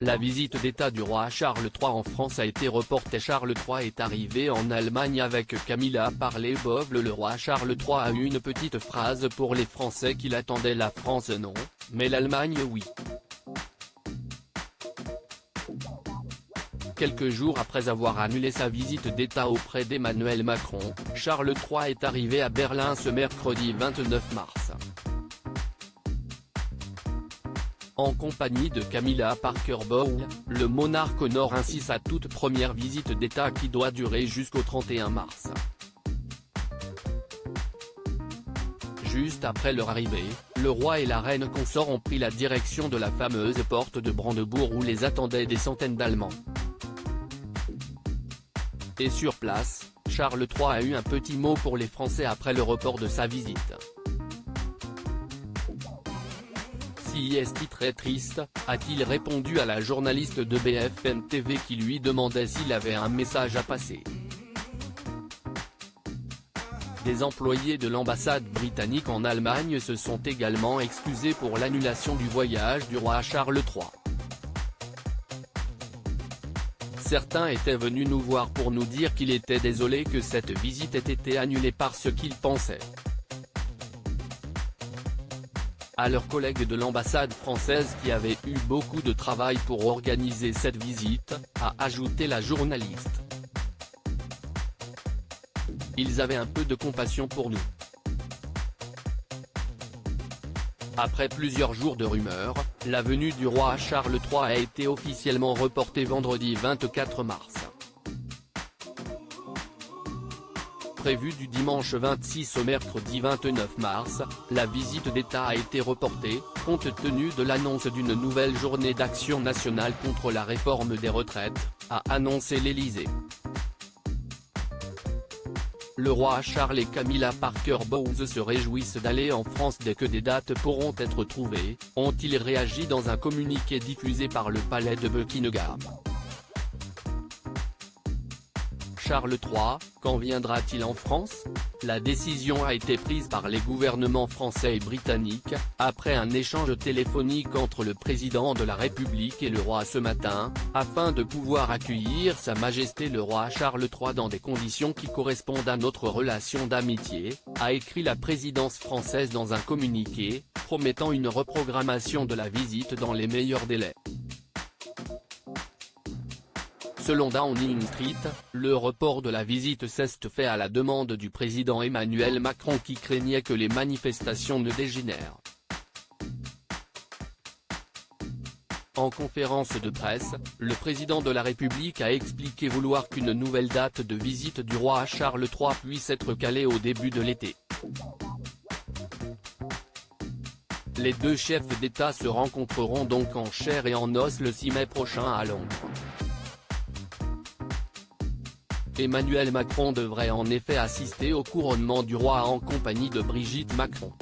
La visite d'État du roi Charles III en France a été reportée. Charles III est arrivé en Allemagne avec Camilla Parley-Bowles. Le roi Charles III a eu une petite phrase pour les Français qui l'attendaient: la France non, mais l'Allemagne oui. Quelques jours après avoir annulé sa visite d'État auprès d'Emmanuel Macron, Charles III est arrivé à Berlin ce mercredi 29 mars. En compagnie de Camilla Parker-Bowles, le monarque honore ainsi sa toute première visite d'État qui doit durer jusqu'au 31 mars. Juste après leur arrivée, le roi et la reine consort ont pris la direction de la fameuse porte de Brandebourg où les attendaient des centaines d'Allemands. Et sur place, Charles III a eu un petit mot pour les Français après le report de sa visite. Si est très triste, a-t-il répondu à la journaliste de BFM TV qui lui demandait s'il avait un message à passer. Des employés de l'ambassade britannique en Allemagne se sont également excusés pour l'annulation du voyage du roi Charles III. Certains étaient venus nous voir pour nous dire qu'il était désolé que cette visite ait été annulée parce qu'ils pensaient à leurs collègues de l'ambassade française qui avaient eu beaucoup de travail pour organiser cette visite, a ajouté la journaliste. Ils avaient un peu de compassion pour nous. Après plusieurs jours de rumeurs, la venue du roi Charles III a été officiellement reportée vendredi 24 mars. Prévue du dimanche 26 au mercredi 29 mars, la visite d'État a été reportée, compte tenu de l'annonce d'une nouvelle journée d'action nationale contre la réforme des retraites, a annoncé l'Élysée. Le roi Charles et Camilla Parker-Bowles se réjouissent d'aller en France dès que des dates pourront être trouvées, ont-ils réagi dans un communiqué diffusé par le palais de Buckingham. Charles III, quand viendra-t-il en France? La décision a été prise par les gouvernements français et britannique, après un échange téléphonique entre le président de la République et le roi ce matin, afin de pouvoir accueillir Sa Majesté le roi Charles III dans des conditions qui correspondent à notre relation d'amitié, a écrit la présidence française dans un communiqué, promettant une reprogrammation de la visite dans les meilleurs délais. Selon Downing Street, le report de la visite s'est fait à la demande du président Emmanuel Macron qui craignait que les manifestations ne dégénèrent. En conférence de presse, le président de la République a expliqué vouloir qu'une nouvelle date de visite du roi Charles III puisse être calée au début de l'été. Les deux chefs d'État se rencontreront donc en chair et en os le 6 mai prochain à Londres. Emmanuel Macron devrait en effet assister au couronnement du roi en compagnie de Brigitte Macron.